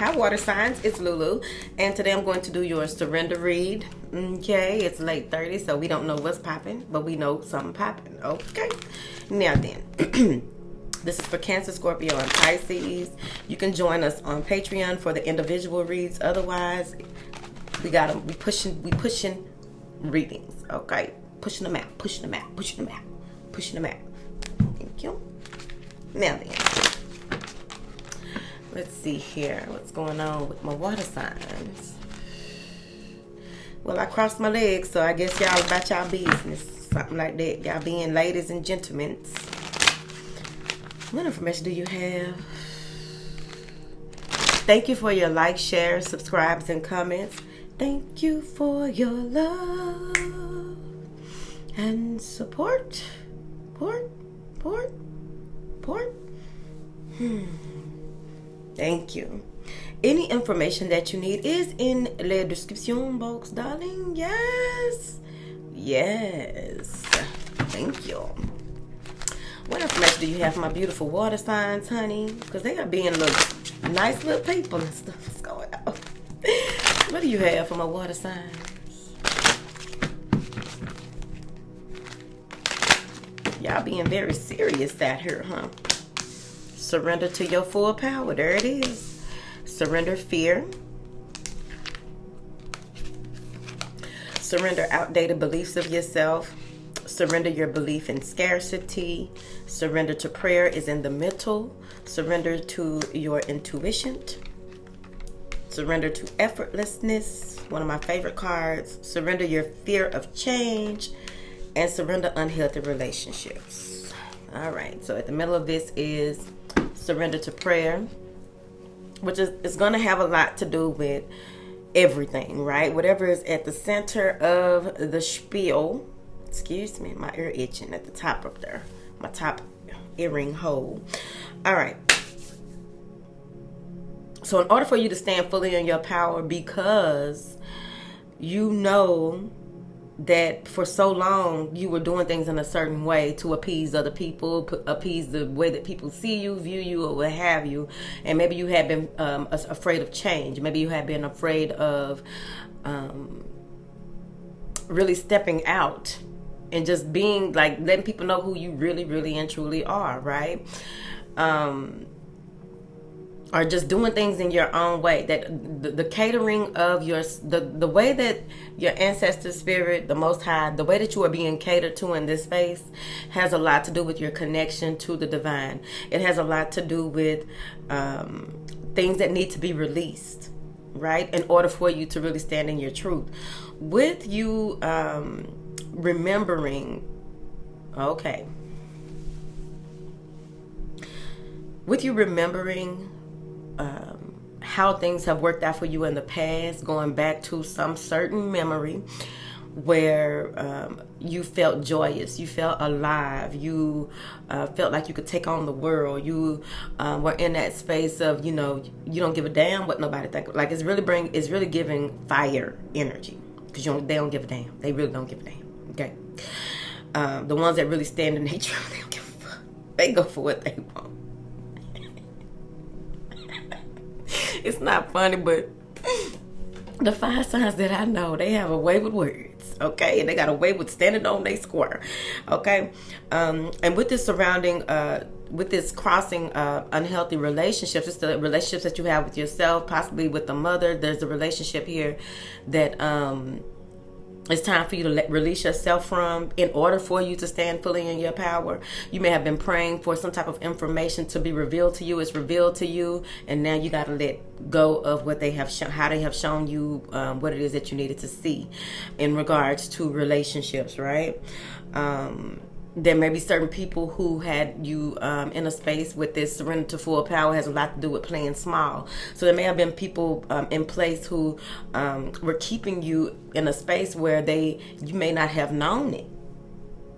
Hi water signs, it's Lulu, and today I'm going to do your surrender read. Okay, it's late 30, so we don't know what's popping, but we know something popping. Okay, now then, this is for Cancer, Scorpio, and Pisces. You can join us on Patreon for the individual reads. Otherwise, we got them. We pushing readings. Okay, pushing them out. Thank you. Now then. Let's see here. What's going on with my water signs? Well, I crossed my legs, so I guess y'all about y'all business. Something like that. Y'all being ladies and gentlemen. What information do you have? Thank you for your likes, shares, subscribes, and comments. Thank you for your love and support. Port. Thank you. Any information that you need is in the description box, darling. Yes. Thank you. What information do you have for my beautiful water signs, honey? Because they are being nice little people and stuff. What's going on? What do you have for my water signs? Y'all being very serious out here, huh? Surrender to your full power. There it is. Surrender fear. Surrender outdated beliefs of yourself. Surrender your belief in scarcity. Surrender to prayer is in the middle. Surrender to your intuition. Surrender to effortlessness. One of my favorite cards. Surrender your fear of change. And surrender unhealthy relationships. All right. So at the middle of this is surrender to prayer, which is going to have a lot to do with everything, right? Whatever is at the center of the spiel. Excuse me, my ear itching at the top up there. My top earring hole. All right. So in order for you to stand fully in your power, because you know that for so long you were doing things in a certain way to appease other people, appease the way that people see you, view you, or what have you. And maybe you have been afraid of change. Maybe you have been afraid of really stepping out and just being like letting people know who you really, really and truly are, right? Or just doing things in your own way. That the catering of the way that your ancestor spirit, the Most High, the way that you are being catered to in this space has a lot to do with your connection to the divine. It has a lot to do with things that need to be released, right? In order for you to really stand in your truth. With you remembering, okay. With you remembering how things have worked out for you in the past, going back to some certain memory where you felt joyous, you felt alive, you felt like you could take on the world, you were in that space of, you don't give a damn what nobody think. Like it's really giving fire energy, because they don't give a damn. They really don't give a damn. Okay, the ones that really stand in their truth, they don't give a fuck. They go for what they want. It's not funny, but the 5 signs that I know, they have a way with words, okay? And they got a way with standing on their square, okay? And with this with this crossing unhealthy relationships, it's the relationships that you have with yourself, possibly with the mother. There's a relationship here that it's time for you to release yourself from in order for you to stand fully in your power. You may have been praying for some type of information to be revealed to you. It's revealed to you, and now you got to let go of what they have shown, how they have shown you what it is that you needed to see in regards to relationships, right? There may be certain people who had you in a space with this surrender to full power. Has a lot to do with playing small. So there may have been people in place who were keeping you in a space where you may not have known it.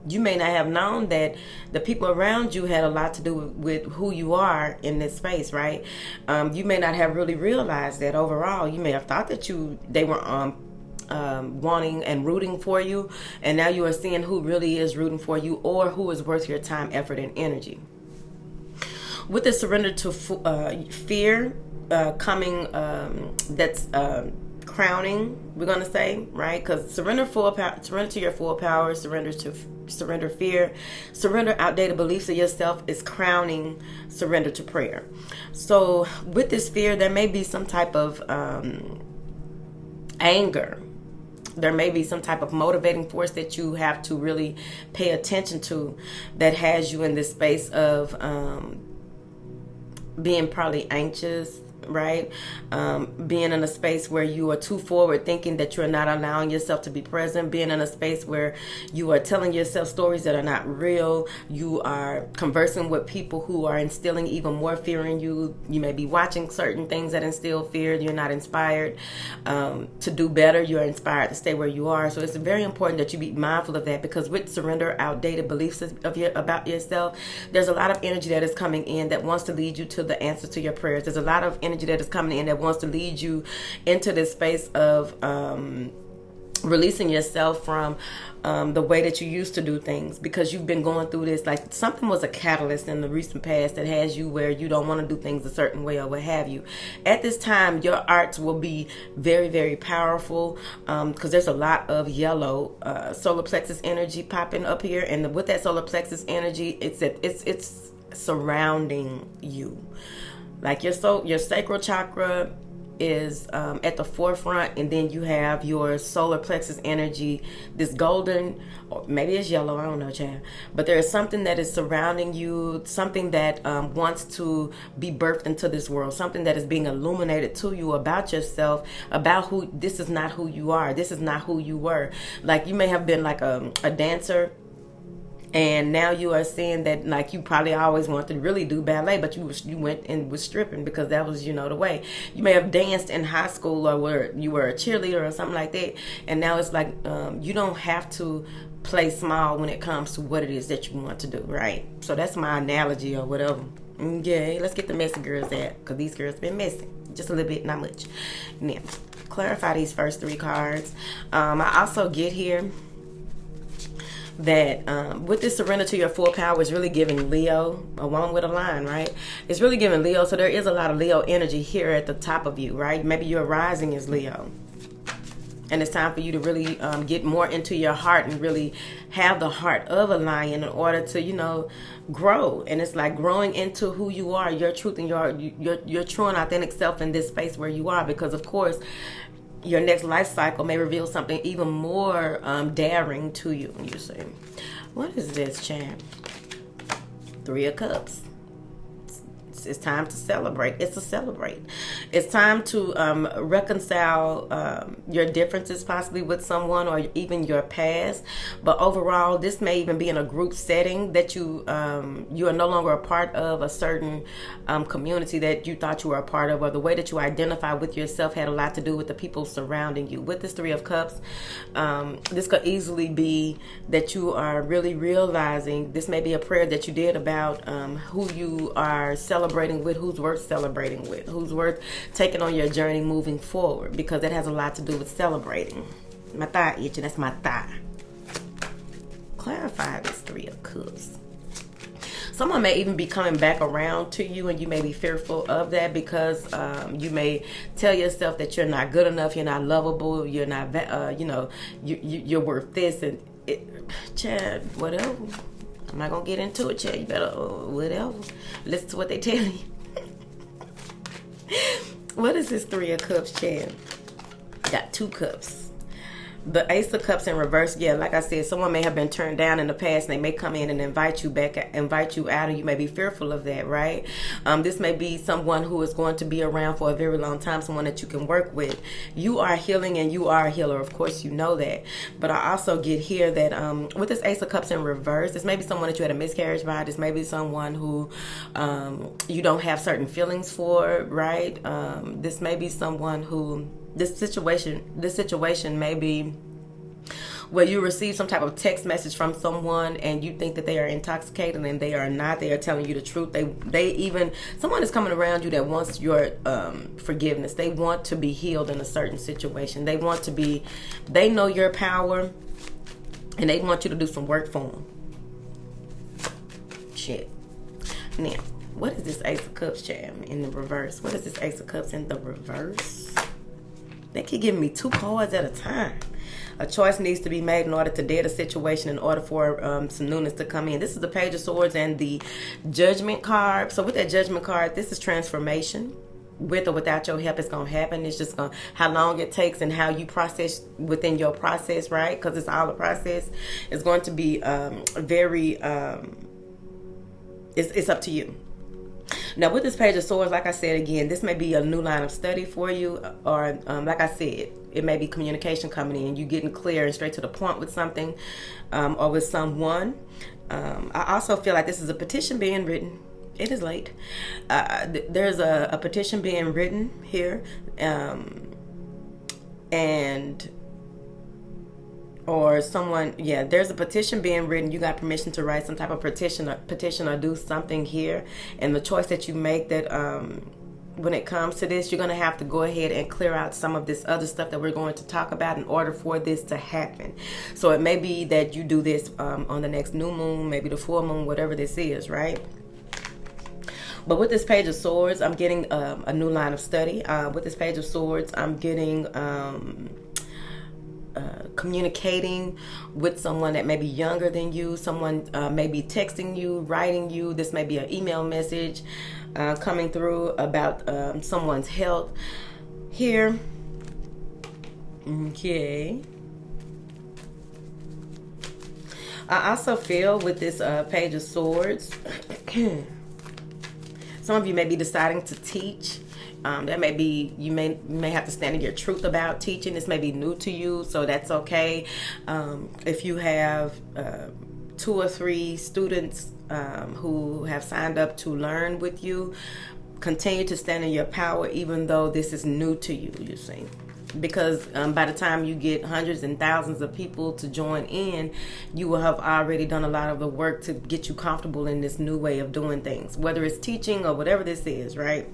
You may not have known that the people around you had a lot to do with who you are in this space, right? You may not have really realized that overall. You may have thought that they were wanting and rooting for you, and now you are seeing who really is rooting for you, or who is worth your time, effort, and energy. With the surrender to fear, coming, that's crowning, we're gonna say, right? Because surrender to your full power, surrender fear, surrender outdated beliefs of yourself is crowning surrender to prayer. So with this fear, there may be some type of anger. There may be some type of motivating force that you have to really pay attention to, that has you in this space of being probably anxious, right? Being in a space where you are too forward thinking, that you're not allowing yourself to be present, being in a space where you are telling yourself stories that are not real, you are conversing with people who are instilling even more fear in you. You may be watching certain things that instill fear. You're not inspired to do better. You're inspired to stay where you are. So it's very important that you be mindful of that, because with surrender outdated beliefs about yourself, there's a lot of energy that is coming in that wants to lead you to the answer to your prayers. There's a lot of energy that is coming in that wants to lead you into this space of releasing yourself from the way that you used to do things, because you've been going through this, like something was a catalyst in the recent past that has you where you don't want to do things a certain way or what have you. At this time, your arts will be very, very powerful, because there's a lot of yellow solar plexus energy popping up here, and with that solar plexus energy, it's surrounding you. Like your sacral chakra is at the forefront, and then you have your solar plexus energy, this golden, or maybe it's yellow, I don't know, Chad, but there is something that is surrounding you, something that wants to be birthed into this world, something that is being illuminated to you about yourself, about who, this is not who you are, this is not who you were. Like you may have been like a dancer, and now you are seeing that, like, you probably always wanted to really do ballet, but you went and was stripping because that was, the way. You may have danced in high school, or where you were a cheerleader or something like that. And now it's like, you don't have to play small when it comes to what it is that you want to do, right? So that's my analogy or whatever. Okay, let's get the messy girls out, because these girls been messy. Just a little bit, not much. Now, clarify these first 3 cards. I also get here that with this surrender to your full power is really giving Leo, a woman with a line, right? It's really giving Leo. So there is a lot of Leo energy here at the top of you, right? Maybe your rising is Leo, and it's time for you to really get more into your heart and really have the heart of a lion in order to, grow. And it's like growing into who you are, your truth, and your true and authentic self in this space where you are, because of course your next life cycle may reveal something even more daring to you. You say, what is this, champ? 3 of Cups. It's time to celebrate. It's a celebrate. It's time to reconcile your differences possibly with someone, or even your past. But overall, this may even be in a group setting that you are no longer a part of a certain community that you thought you were a part of, or the way that you identify with yourself had a lot to do with the people surrounding you. With this 3 of Cups, this could easily be that you are really realizing, this may be a prayer that you did about who you are celebrating with, who's worth celebrating with, who's worth taking on your journey moving forward, because that has a lot to do with celebrating. My thigh itching, that's my thigh. Clarify this 3 of Cups. Someone may even be coming back around to you, and you may be fearful of that, because you may tell yourself that you're not good enough, you're not lovable, you're not, you're worth this, and Chad, whatever. I'm not gonna get into it, Chad. You better, whatever. Listen to what they tell you. What is this 3 of Cups, Chad? Got 2 cups. The Ace of Cups in reverse. Yeah, like I said, someone may have been turned down in the past, and they may come in and invite you back, invite you out, and you may be fearful of that, right? This may be someone who is going to be around for a very long time, someone that you can work with. You are healing, and you are a healer. Of course, you know that. But I also get here that with this Ace of Cups in reverse, this may be someone that you had a miscarriage by. This may be someone who you don't have certain feelings for, right? This may be someone who, this situation may be where you receive some type of text message from someone, and you think that they are intoxicated, and they are not. They are telling you the truth. Someone is coming around you that wants your forgiveness. They want to be healed in a certain situation. They know your power, and they want you to do some work for them. Shit. Now, What is this Ace of Cups, champ, in the reverse? What is this Ace of Cups in the reverse? They keep giving me 2 cards at a time. A choice needs to be made in order to dead a situation in order for some newness to come in. This is the Page of Swords and the Judgment card. So with that Judgment card, this is transformation. With or without your help, it's going to happen. It's just how long it takes and how you process within your process, right? Because it's all a process. It's going to be very, it's up to you. Now, with this Page of Swords, like I said again, this may be a new line of study for you, or like I said, it may be communication coming in, you getting clear and straight to the point with something, or with someone. I also feel like this is a petition being written. It is late. There's a petition being written here, or someone, there's a petition being written. You got permission to write some type of petition or do something here. And the choice that you make, that when it comes to this, you're going to have to go ahead and clear out some of this other stuff that we're going to talk about in order for this to happen. So it may be that you do this on the next new moon, maybe the full moon, whatever this is, right? But with this Page of Swords, I'm getting a new line of study. With this Page of Swords, I'm getting communicating with someone that may be younger than you. Someone may be texting you, writing you. This may be an email message coming through about someone's health here. Okay. I also feel with this Page of Swords, some of you may be deciding to teach. That may be, you may have to stand in your truth about teaching. This may be new to you, so that's okay. If you have 2 or 3 students who have signed up to learn with you, continue to stand in your power, even though this is new to you, you see. Because by the time you get hundreds and thousands of people to join in, you will have already done a lot of the work to get you comfortable in this new way of doing things, whether it's teaching or whatever this is, right?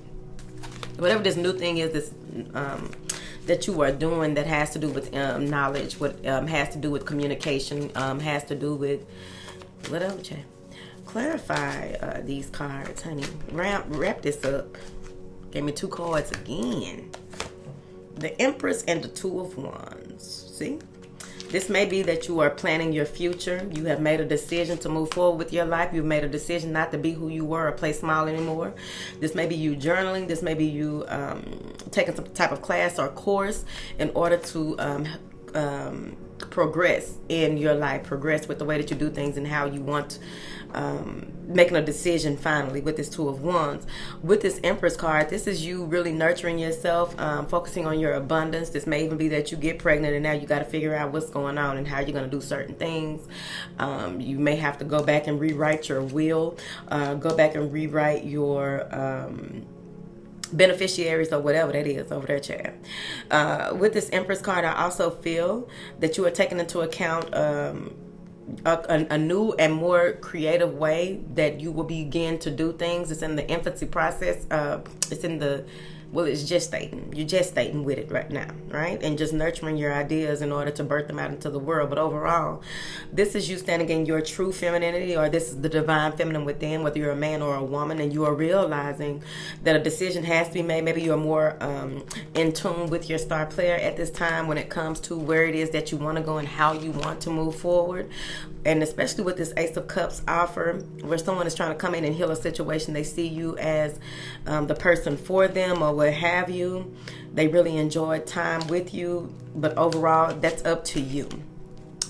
Whatever this new thing is, this that you are doing, that has to do with knowledge, what has to do with communication, has to do with whatever. Clarify these cards, honey. Wrap this up. Gave me 2 cards again. The Empress and the 2 of Wands. See? This may be that you are planning your future. You have made a decision to move forward with your life. You've made a decision not to be who you were or play small anymore. This may be you journaling. This may be you taking some type of class or course in order to progress in your life, progress with the way that you do things and how you want, making a decision finally with this 2 of Wands. With this Empress card, this is you really nurturing yourself, focusing on your abundance. This may even be that you get pregnant and now you got to figure out what's going on and how you're going to do certain things. You may have to go back and rewrite your will, go back and rewrite your beneficiaries or whatever that is over there, child. With this Empress card, I also feel that you are taking into account a new and more creative way that you will begin to do things. It's in the infancy process. It's in the, well, it's gestating. You're gestating with it right now, right? And just nurturing your ideas in order to birth them out into the world. But overall, this is you standing in your true femininity, or this is the divine feminine within, whether you're a man or a woman, and you are realizing that a decision has to be made. Maybe you're more in tune with your star player at this time when it comes to where it is that you want to go and how you want to move forward. And especially with this Ace of Cups offer, where someone is trying to come in and heal a situation, they see you as the person for them or what have you. They really enjoy time with you, but overall, that's up to you.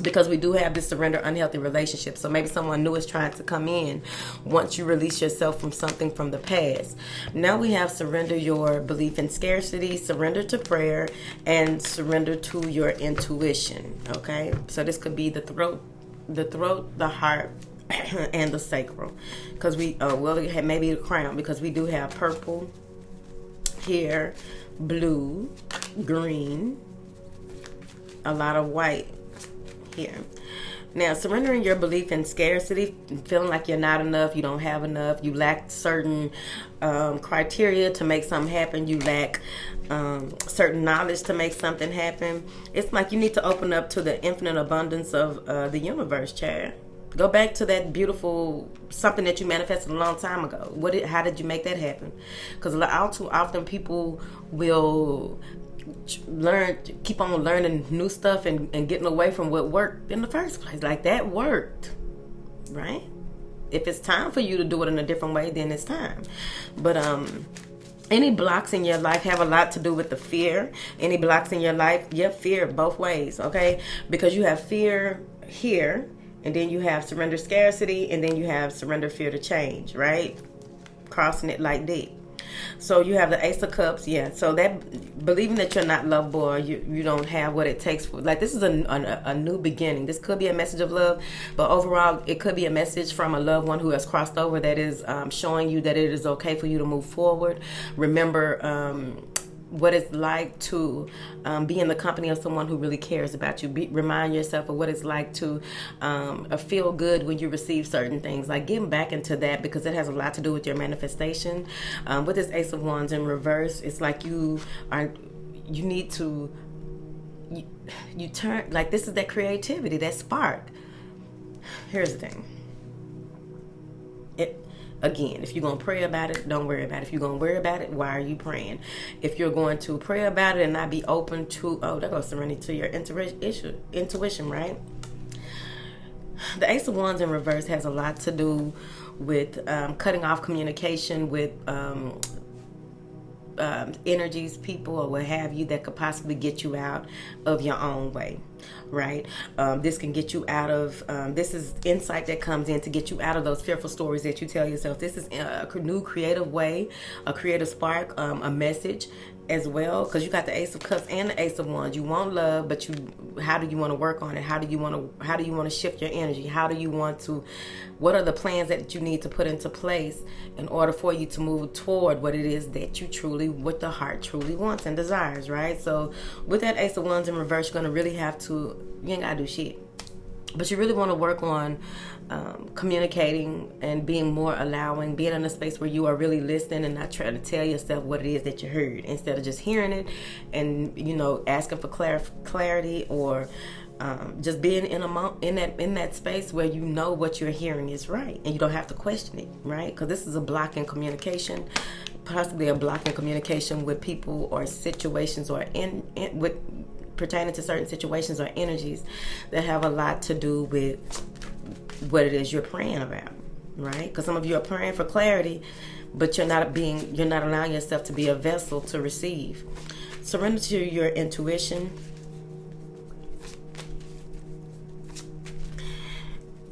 Because we do have this surrender unhealthy relationship. So maybe someone new is trying to come in once you release yourself from something from the past. Now we have surrender your belief in scarcity, surrender to prayer, and surrender to your intuition. Okay, so this could be the throat, the heart, and the sacral. Because we, well, maybe the crown, because we do have purple here, blue, green, a lot of white here. Now, surrendering your belief in scarcity, feeling like you're not enough, you don't have enough, you lack certain criteria to make something happen, you lack certain knowledge to make something happen. It's like you need to open up to the infinite abundance of the universe, child. Go back to that beautiful something that you manifested a long time ago. How did you make that happen? Because all too often people will keep on learning new stuff and getting away from what worked in the first place. Like, that worked, right? If it's time for you to do it in a different way, then it's time. But any blocks in your life have a lot to do with the fear. Any blocks in your life, fear both ways, okay? Because you have fear here, and then you have surrender scarcity, and then you have surrender fear to change, right? Crossing it like that. So you have the Ace of Cups, so that believing that you're not lovable, or you don't have what it takes for, like, this is a new beginning. This could be a message of love, but overall it could be a message from a loved one who has crossed over that is showing you that it is okay for you to move forward. Remember what it's like to be in the company of someone who really cares about you. Remind yourself of what it's like to feel good when you receive certain things. Like, getting back into that, because it has a lot to do with your manifestation. With this Ace of Wands in reverse, it's like you need to you turn, like, this is that creativity, that spark. Here's the thing. Again, if you're going to pray about it, don't worry about it. If you're going to worry about it, why are you praying? If you're going to pray about it and not be open to, that goes surrender to your intuition, right? The Ace of Wands in reverse has a lot to do with cutting off communication with energies, people, or what have you, that could possibly get you out of your own way, right? This can get you out of, this is insight that comes in to get you out of those fearful stories that you tell yourself. This is a new creative way, a creative spark, a message as well, because you got the Ace of Cups and the Ace of Wands. You want love, but how do you want to work on it? How do you want to shift your energy? What are the plans that you need to put into place in order for you to move toward what it is that what the heart truly wants and desires, right? So with that Ace of Wands in reverse, you're going to really have to, you ain't got to do shit. But you really want to work on communicating and being more allowing, being in a space where you are really listening and not trying to tell yourself what it is that you heard, instead of just hearing it and, asking for clarity, or just being in that space where you know what you're hearing is right and you don't have to question it, right? Because this is a block in communication, possibly a block in communication with people or situations, or with pertaining to certain situations or energies that have a lot to do with what it is you're praying about, right? Because some of you are praying for clarity, but you're not allowing yourself to be a vessel to receive. Surrender to your intuition.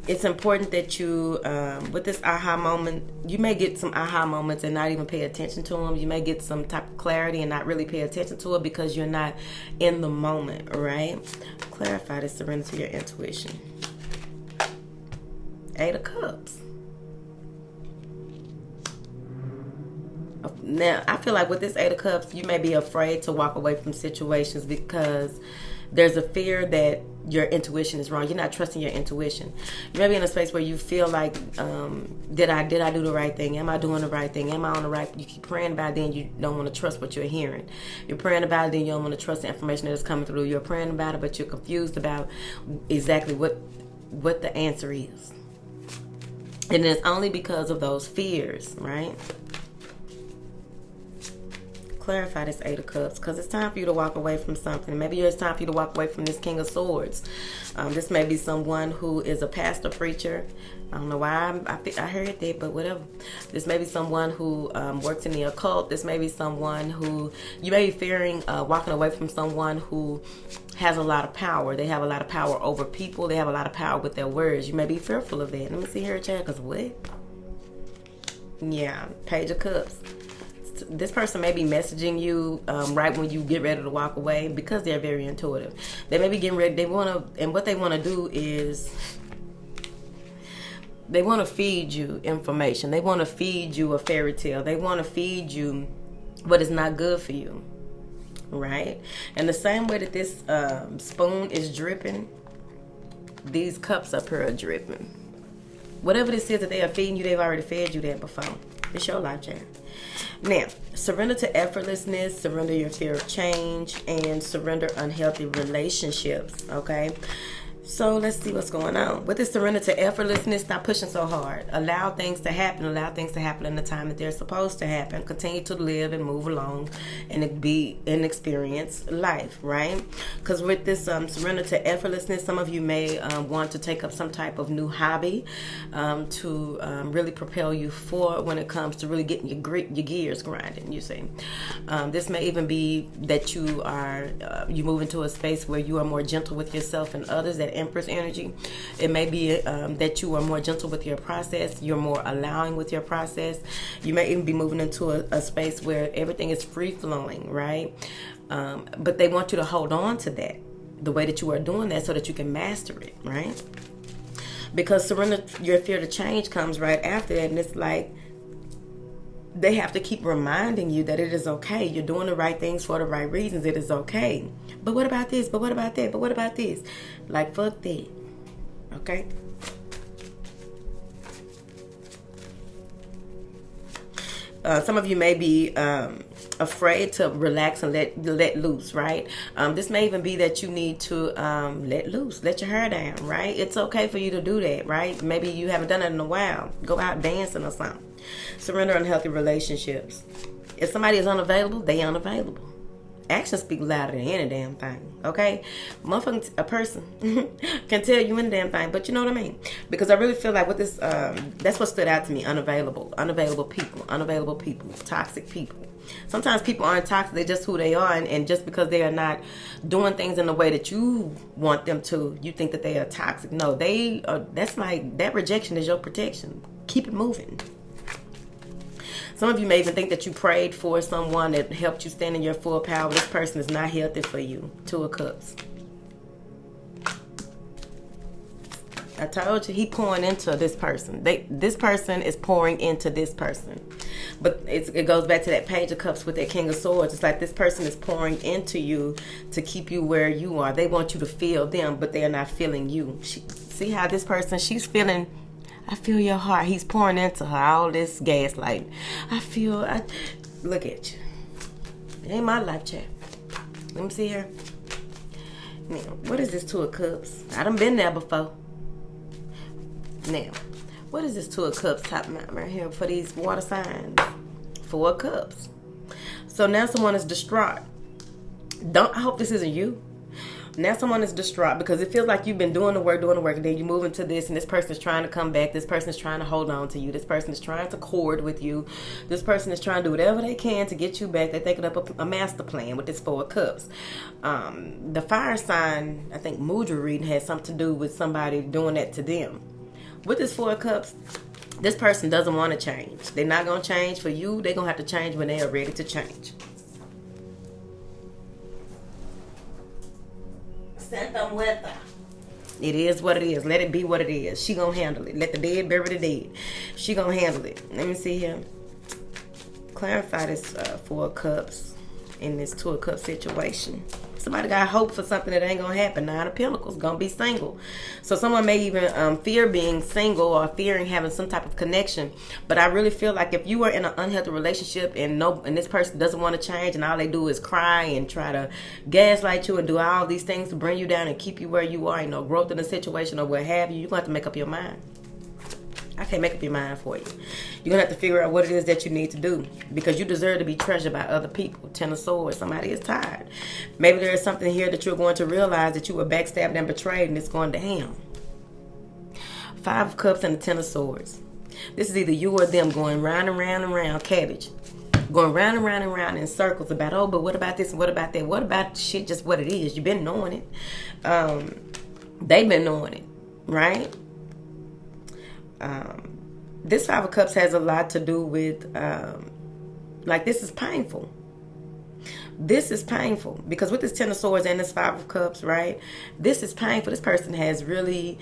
It's important that you, with this aha moment, you may get some aha moments and not even pay attention to them. You may get some type of clarity and not really pay attention to it because you're not in the moment, right? Clarify this, surrender to your intuition. Eight of Cups. Now, I feel like with this Eight of Cups, you may be afraid to walk away from situations because there's a fear that your intuition is wrong. You're not trusting your intuition. You may be in a space where you feel like, did I do the right thing? Am I doing the right thing? Am I on the right? You keep praying about it, then you don't want to trust what you're hearing. You're praying about it, then you don't want to trust the information that is coming through. You're praying about it, but you're confused about exactly what the answer is. And it's only because of those fears, right? Clarify this Eight of Cups, because it's time for you to walk away from something. Maybe it's time for you to walk away from this King of Swords. This may be someone who is a pastor, preacher. I don't know why I heard that, but whatever. This may be someone who works in the occult. This may be someone who you may be fearing walking away from someone who has a lot of power. They have a lot of power over people. They have a lot of power with their words. You may be fearful of that. Let me see here, chat, because what? Yeah, Page of Cups. This person may be messaging you right when you get ready to walk away, because they're very intuitive. They may be getting ready. And what they want to do is they want to feed you information. They want to feed you a fairy tale. They want to feed you what is not good for you, right? And the same way that this spoon is dripping, these cups up here are dripping. Whatever this is that they are feeding you, they've already fed you that before. It's your life, Jack. Now, surrender to effortlessness, surrender your fear of change, and surrender unhealthy relationships, okay? So let's see what's going on. With this surrender to effortlessness, stop pushing so hard. Allow things to happen. Allow things to happen in the time that they're supposed to happen. Continue to live and move along and be and experience life, right? Because with this surrender to effortlessness, some of you may want to take up some type of new hobby to really propel you forward when it comes to really getting your gears grinding, you see. This may even be that you move into a space where you are more gentle with yourself and others, that Empress energy. It may be that you are more gentle with your process. You're more allowing with your process. You may even be moving into a space where everything is free flowing, right? But they want you to hold on to that, the way that you are doing that, so that you can master it, right? Because surrender your fear to change comes right after that, and it's like they have to keep reminding you that it is okay. You're doing the right things for the right reasons. It is okay. But what about this? But what about that? But what about this? Like, fuck that. Okay? Some of you may be afraid to relax and let loose, right? This may even be that you need to let loose, let your hair down, right? It's okay for you to do that, right? Maybe you haven't done it in a while. Go out dancing or something. Surrender unhealthy relationships. If somebody is unavailable, they unavailable. Actions speak louder than any damn thing, okay? A person can tell you any damn thing, but you know what I mean? Because I really feel like with this, that's what stood out to me, unavailable people, toxic people. Sometimes people aren't toxic, they're just who they are, and just because they are not doing things in the way that you want them to, you think that they are toxic. No, that's like, that rejection is your protection. Keep it moving. Some of you may even think that you prayed for someone that helped you stand in your full power. This person is not healthy for you. 2 of Cups. I told you, he pouring into this person. This person is pouring into this person. But it goes back to that Page of Cups with that King of Swords. It's like this person is pouring into you to keep you where you are. They want you to feel them, but they are not feeling you. See how this person, she's feeling... I feel your heart. He's pouring into her all this gaslight. Look at you. It ain't my life, chat. Let me see here. Now, what is this 2 of Cups? I done been there before. Now, what is this 2 of Cups top out right here for these water signs? 4 of Cups. So now someone is distraught. I hope this isn't you. Now someone is distraught because it feels like you've been doing the work, and then you move into this, and this person is trying to come back. This person is trying to hold on to you. This person is trying to cord with you. This person is trying to do whatever they can to get you back. They're thinking up a master plan with this 4 of Cups. The fire sign, I think mood reading has something to do with somebody doing that to them. With this 4 of Cups, this person doesn't want to change. They're not going to change for you. They're going to have to change when they are ready to change. Send them with her. It is what it is. Let it be what it is. She gonna handle it. Let the dead bury the dead. She gonna handle it. Let me see here. Clarify this 4 of Cups in this 2 of Cups situation. Somebody got hope for something that ain't gonna happen. 9 of Pentacles, gonna be single. So someone may even fear being single or fearing having some type of connection. But I really feel like if you are in an unhealthy relationship and this person doesn't want to change, and all they do is cry and try to gaslight you and do all these things to bring you down and keep you where you are, growth in the situation or what have you, you're gonna have to make up your mind. I can't make up your mind for you. You're going to have to figure out what it is that you need to do, because you deserve to be treasured by other people. 10 of Swords, somebody is tired. Maybe there is something here that you're going to realize that you were backstabbed and betrayed, and it's going to ham. 5 of Cups and the 10 of Swords. This is either you or them going round and round and round, cabbage. Going round and round and round in circles about, oh, but what about this and what about that? What about shit just what it is? You've been knowing it. They've been knowing it, right? This 5 of Cups has a lot to do with this is painful. This is painful because with this 10 of Swords and this 5 of Cups, right? This is painful. This person has really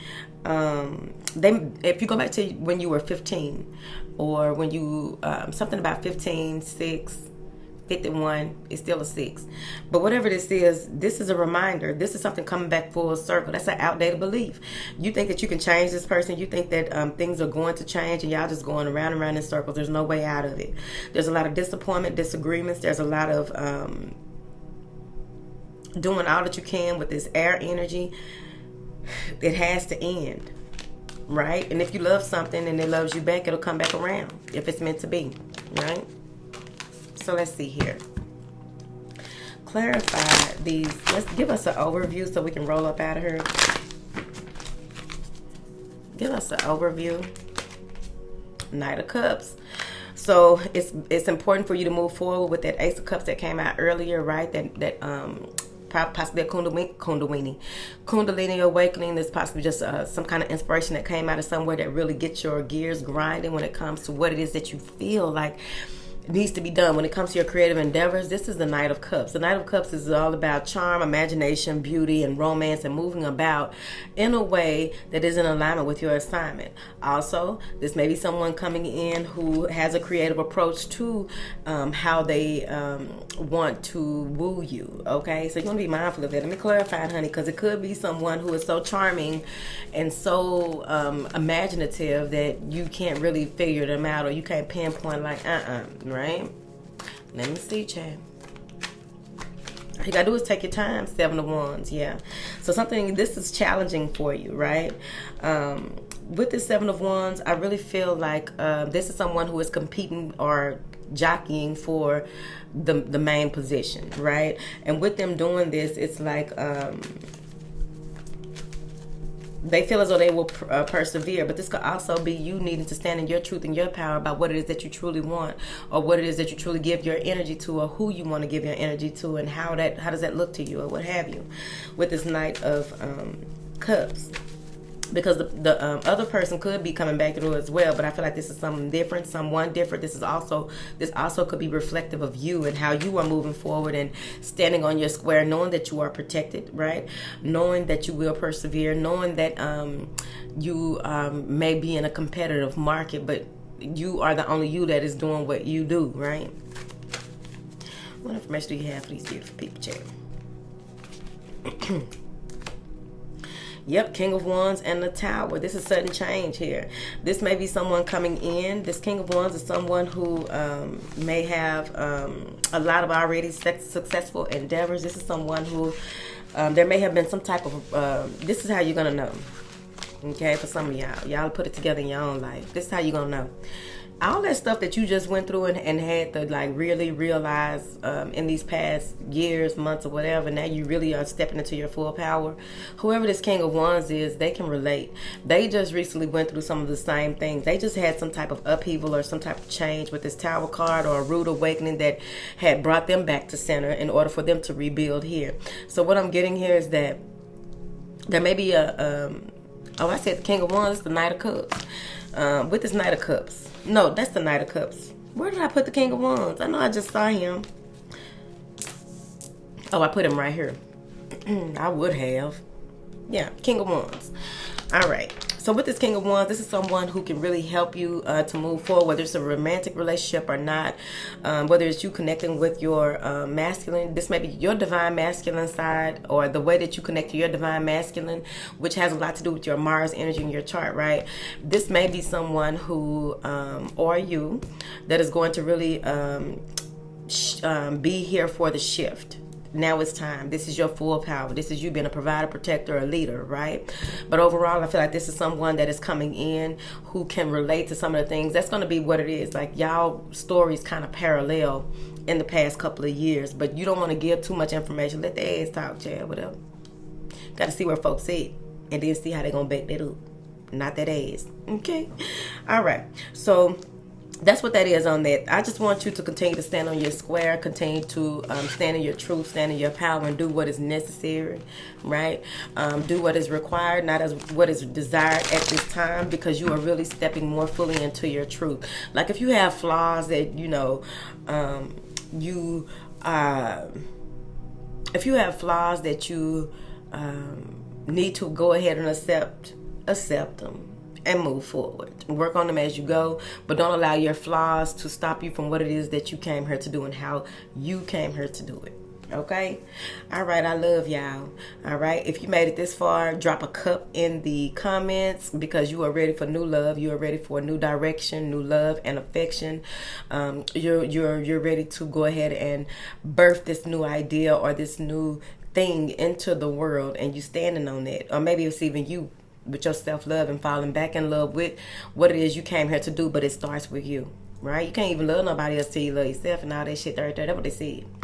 if you go back to when you were 15, or when you something about 15, 6, 51 is still a 6. But whatever this is a reminder. This is something coming back full circle. That's an outdated belief. You think that you can change this person. You think that things are going to change, and y'all just going around and around in circles. There's no way out of it. There's a lot of disappointment, disagreements. There's a lot of doing all that you can with this air energy. it has to end, right? And if you love something and it loves you back, it'll come back around if it's meant to be, right? So let's see here. Clarify these. Let's give us an overview so we can roll up out of here. Give us an overview. Knight of Cups. So it's important for you to move forward with that Ace of Cups that came out earlier, right? That possibly a Kundalini awakening. That's possibly just some kind of inspiration that came out of somewhere that really gets your gears grinding when it comes to what it is that you feel like needs to be done when it comes to your creative endeavors. This is the Knight of Cups. The Knight of Cups is all about charm, imagination, beauty, and romance, and moving about in a way that is in alignment with your assignment. Also, this may be someone coming in who has a creative approach to how they want to woo you, okay? So you want to be mindful of that. Let me clarify it, honey, because it could be someone who is so charming and so imaginative that you can't really figure them out, or you can't pinpoint like, right? Let me see, Chad. All you gotta do is take your time. 7 of Wands, yeah. So this is challenging for you, right? With this 7 of Wands, I really feel like this is someone who is competing or jockeying for the main position, right? And with them doing this, it's like they feel as though they will persevere, but this could also be you needing to stand in your truth and your power about what it is that you truly want, or what it is that you truly give your energy to, or who you want to give your energy to, and how does that look to you, or what have you, with this Knight of Cups. Because the other person could be coming back through as well, but I feel like this is someone different. This also could be reflective of you and how you are moving forward and standing on your square, knowing that you are protected, right? Knowing that you will persevere, knowing that you may be in a competitive market, but you are the only you that is doing what you do, right? What information do you have for these beautiful people, Jerry? Yep, King of Wands and the Tower. This is sudden change here. This may be someone coming in. This King of Wands is someone who may have a lot of already successful endeavors. This is someone who there may have been some type of, this is how you're going to know. Okay, for some of y'all. Y'all put it together in your own life. This is how you're going to know. All that stuff that you just went through and had to like really realize in these past years, months, or whatever, now you really are stepping into your full power. Whoever this King of Wands is, they can relate. They just recently went through some of the same things. They just had some type of upheaval or some type of change with this Tower card, or a rude awakening that had brought them back to center in order for them to rebuild here. So what I'm getting here is that there may be I said the King of Wands, the Knight of Cups. With this Knight of Cups. No, that's the Knight of Cups. Where did I put the King of Wands? I know I just saw him. Oh, I put him right here. I would have. Yeah, King of Wands. All right. So with this King of Wands, this is someone who can really help you to move forward, whether it's a romantic relationship or not, whether it's you connecting with your masculine. This may be your divine masculine side, or the way that you connect to your divine masculine, which has a lot to do with your Mars energy in your chart, right? This may be someone who, or you, that is going to really be here for the shift. Now it's time. This is your full power. This is you being a provider, protector, a leader, right? But overall, I feel like this is someone that is coming in who can relate to some of the things. That's going to be what it is. Like, y'all stories kind of parallel in the past couple of years, but you don't want to give too much information. Let the ass talk, Chad, whatever. Got to see where folks sit and then see how they're going to back that up. Not that ass. Okay? All right. So that's what that is on that. I just want you to continue to stand on your square, continue to stand in your truth, stand in your power, and do what is necessary, right? Do what is required, not as what is desired at this time, because you are really stepping more fully into your truth. Like, if you have flaws that, you know, if you have flaws that you need to go ahead and accept them. And move forward. Work on them as you go, but don't allow your flaws to stop you from what it is that you came here to do and how you came here to do it. Okay? All right, I love y'all. All right, if you made it this far, drop a cup in the comments, because you are ready for new love. You are ready for a new direction, new love and affection. You're ready to go ahead and birth this new idea or this new thing into the world and you standing on that, or maybe it's even you with your self-love and falling back in love with what it is you came here to do, but it starts with you, right? You can't even love nobody else till you love yourself and all that shit right there. That's what they said.